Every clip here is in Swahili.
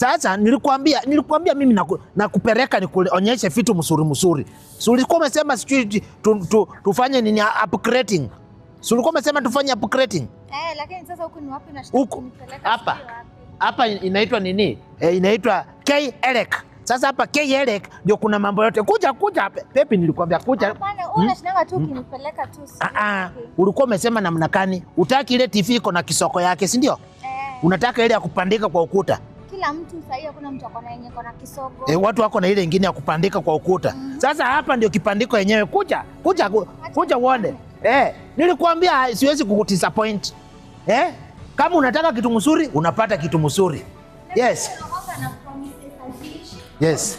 Sasa nilikwambia mimi nakupeleka nikuonyeshe vitu msuri. Si ulikuwa umesema sijui tufanye nini upgrading? Si ulikuwa umesema tufanye upgrading? Lakini sasa huku ni wapi na hapa? Hapa inaitwa nini? Inaitwa K-Elec. Sasa hapa K-Elec ndio kuna mambo yote. Kuja Pepi, nilikwambia kuja. Hapana, unashinanga tu ukinipeleka tu. Ulikuwa umesema namna gani? Utaki ile TV iko na kisoko yake, si ndio? Unataka ile ya kupandika kwa ukuta. Kila mtu sasa hakuna mtu akona yenye kona kisogo. Watu wako na ile nyingine ya kupandika kwa ukuta. Sasa hapa ndio kipandiko yenyewe. Kuja uone. Nilikwambia siwezi kukudisappoint. Kama unataka kitu mzuri, unapata kitu mzuri. Yes. Yes.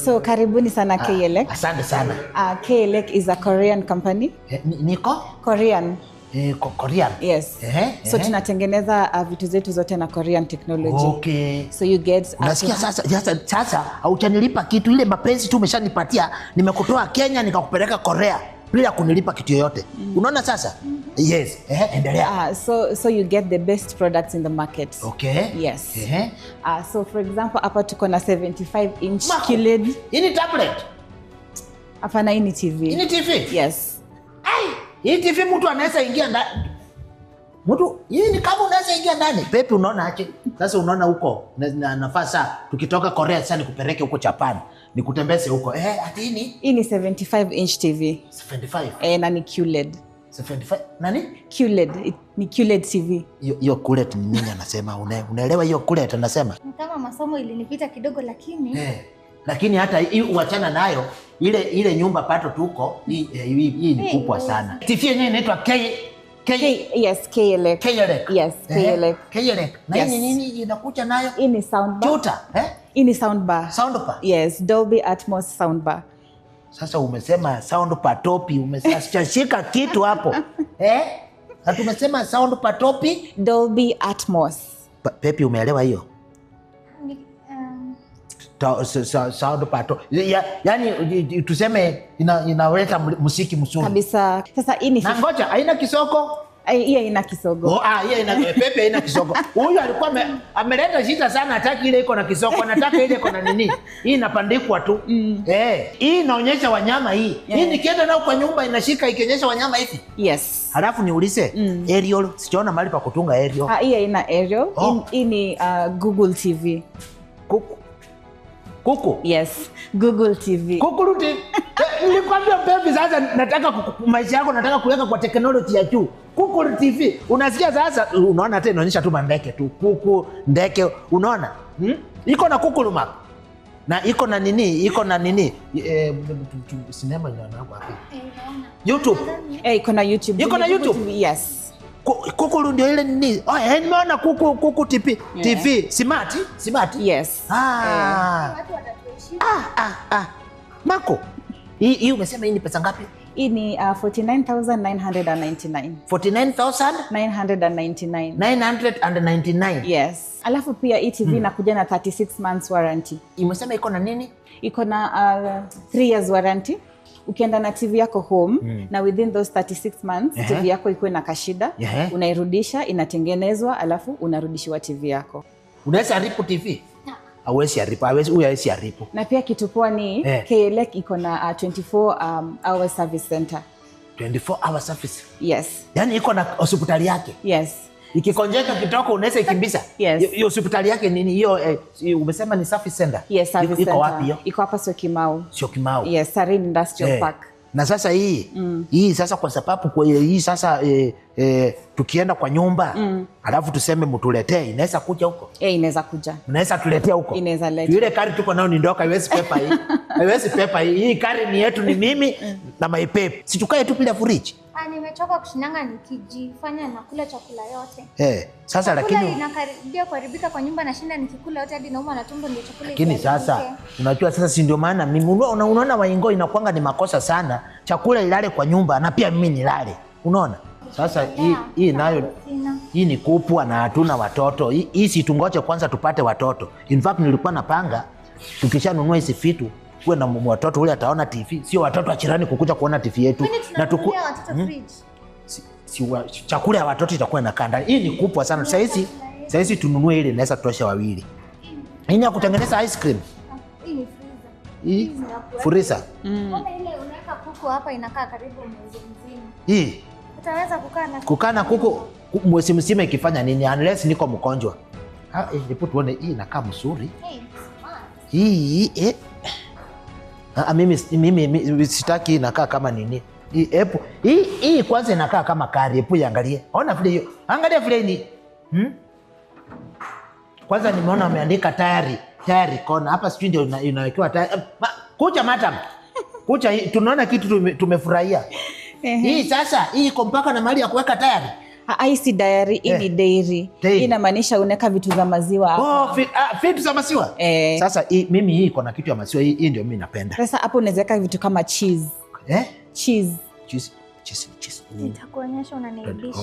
So karibuni sana K-Elec. Asante sana. K-Elec is a Korean company. Niko? Korean. Korean. Yes. So tunatengeneza vitu zetu zote na Korean technology. Okay. So you get unasikia sasa hautanilipa kitu, ile mapenzi tu umeshanipatia, nimekutoa Kenya nikakupeleka Korea bila kunilipa kitu yoyote. Unaona sasa? Yes. Endelea. So you get the best products in the market. Okay. Yes. So for example, hapa tuko na 75 inch QLED. Ini tablet? Hapana, ini TV. Ini TV? Yes. Hii TV mtu anaweza ingia ndani. Hii ni kama unaweza ingia ndani. Pepe, unaona aje? Sasa unaona huko nafasa tukitoka Korea sasa nikupeleke huko Japan. Nikutembeze huko. Ati nini? Hii ni 75 inch TV. 75. Na ni QLED. 75. Nani? QLED. Ni QLED TV. Hiyo QLED ni nini anasema? Unaelewa hiyo QLED anasema? Kama masomo ilinipita kidogo lakini. Lakini hata uachana nayo, ile nyumba pato tuko, hii ni kubwa sana. TV yenyewe inaitwa Yes, K-Elec. K-Elec. Yes, K-Elec. K-Elec. Na hii nini inakuja nayo? Hii ni soundbar. Tuta, Hii ni soundbar. Soundbar? Yes, Dolby Atmos soundbar. Sasa umesema soundbar topi, umeshika kitu hapo. Na tumesema soundbar topi, Dolby Atmos. Pepi, umeelewa hiyo? Soundbar topi. Yaani tuseme inaleta muziki mzuri. Kabisa. Sasa hii ni na ngoja, haina kisoko? Hii haina kisogo. Pepe haina kisogo. Huyu alikuwa ameleta shida sana, hataki ile iko na kisogo, anataka ile iko na nini. Hii inapandikwa tu. Hii inaonyesha wanyama hii. Hii nikienda nao kwa nyumba inashika ikionyesha wanyama hivi. Yes. Halafu niulize, aerial, sijaona mahali pa kutunga aerial. Hii haina aerial. Hii ni Google TV. Kuku? Yes, Google TV. Google TV. Nilikwambia Pepe, sasa nataka maisha yako nataka kuweka kwa teknolojia ya juu. Google TV. Unasikia sasa, unaona hata inaonyesha tu mandeke tu. Kuku, ndeke, unaona? Iko na Google Map. Na iko na nini? Sinema inaona wapi? YouTube. Iko na YouTube. Iko na YouTube? Yes. Kuku ndio ile nini? Nimeona Kuku TV. Smart? Yes. Watu watatuishi. Mako. Hii umesema hii ni pesa ngapi? Hii ni 49,999. 49,999. 999. Yes. Alafu pia hii TV inakuja na 36 months warranty. Imesema iko na nini? Iko na 3 years warranty. Ukienda na TV yako home na within those 36 months TV yako ikuwe na kashida, unairudisha, inatengenezwa, alafu unarudishiwa TV yako. Unaweza haribu TV? Hawezi haribu. Na pia kitu poa ni K-Elec iko na 24 hour service center. 24 hour service? Yes. Yaani iko na hospitali yake? Yes. Ikikonjeka kitoko unaweza ikimbiza? Yes. Hiyo hospitali yake nini hiyo? Umesema ni service center? Yes, service center. Iko wapi hiyo? Iko hapa Syokimau. Syokimau. Yes, Sarin Industrial Park. Na sasa hii sasa kwa sababu kwa hii sasa tukienda kwa nyumba alafu tuseme mtuletee, inaweza kuja huko? Inaweza kuja. Unaweza tuletea huko? Inaweza leta. Ile kari tuko nayo ni ndoka, haiwezi pepa hii. Haiwezi pepa hii. Hii kari ni yetu, ni mimi na my pepe. Situkae tu bila fridge. Nimechoka kushinanga nikijifanya nakula chakula yote. Sasa lakini inakaribia kuharibika kwa nyumba, na shinda nikikula yote hadi nauma na tumbo ndio chakula. Lakini sasa unajua sasa si ndio maana mimi unaona Waingo inakuanga ni makosa sana chakula ilale kwa nyumba na pia mimi nilale. Unaona? Sasa hii nayo hii ni kupwa na hatuna watoto. Hii si tungoje kwanza tupate watoto. In fact nilikuwa napanga tukishanunua hizi vitu kuwe na watoto ule ataona TV, sio watoto wa jirani kukuja kuona TV yetu. Na tukuwa watoto fridge. Chakula ya watoto itakuwa inakaa ndani. Hii ni kupwa sana. Sasa hizi tununue ile inaweza tosha wawili. Hii ya kutengeneza ice cream. Hii ni freezer. Hii freezer. Mbona ile unaweka kuku hapa inakaa karibu mwezi mzima? Hii Utaweza kukaa na kuku mwezi mzima ikifanya nini unless niko mgonjwa? Hebu tuone hii inakaa mzuri. Hii mimi sitaki inakaa kama nini. Hii kwanza inakaa kama kari. Hebu iangalie. Ona vile hiyo. Angalia vile ni. Kwanza nimeona wameandika tayari kona. Hapa sijui ndio inawekewa tayari. Kucha madam. Kucha tunaona kitu tumefurahia. Hii sasa hii iko mpaka na mahali ya kuweka tayari. Hii si diary, hii ni dairy. Hii inamaanisha unaweka vitu za maziwa hapa. Vitu za maziwa? Sasa mimi hii iko na kitu ya maziwa, hii ndio mimi napenda. Sasa hapo unaweza weka vitu kama cheese. Cheese. Nitakuonyesha unaniibisha.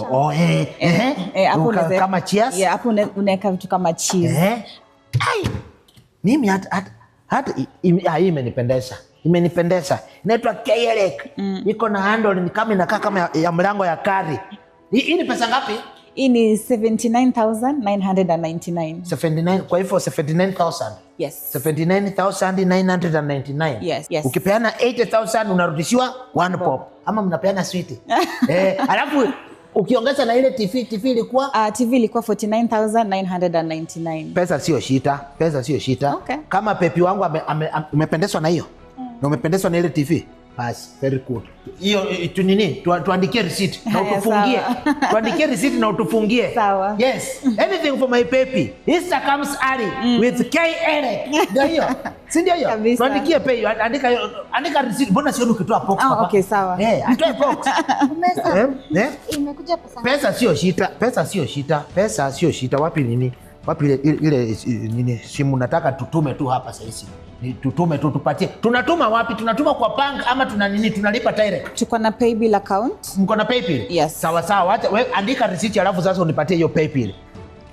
Hapo unaweza kama cheese? Hapo unaweka vitu kama cheese. Mimi hata hii imenipendeza. Inaitwa K-Elec. Iko na handle ni kama inakaa kama ya mlango ya kari. Hii ni pesa ngapi? Hii ni 79,999. 79, kwa hivyo 79,000. Yes. 79,999. Yes. Ukipeana 80,000 unarudishiwa one pop. Ama mnapeana sweet. Alafu ukiongeza na ile TV ilikuwa TV ilikuwa 49,999. Pesa sio shida. Okay. Kama pepi wangu umependezwa na hiyo. Na umependezwa na ile TV. Pass, very good. Hiyo tuandikie receipt na utufungie. Tuandikie receipt na utufungie. Sawa. Yes. Anything for my baby. Easter comes early with K-Elec. Ndio hiyo. Si ndio hiyo? Tuandikie pay. Andika receipt. Mbona sioni ukitoa box hapa? Okay, sawa. Atoe box. Imekuja pesa. Pesa sio shida. Wapi nini? Wapi ile nini simu nataka tutume tu hapa sasa hivi. Tutume tu tupatie. Tunatuma wapi? Tunatuma kwa bank ama tunalipa direct? Tuko na paybill account. Mko na paybill? Yes. Sawa. Wewe andika receipt alafu sasa unipatie hiyo paybill.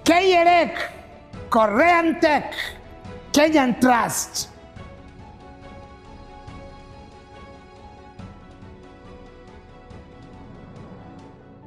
K-Elec, Korean Tech, Kenyan Trust.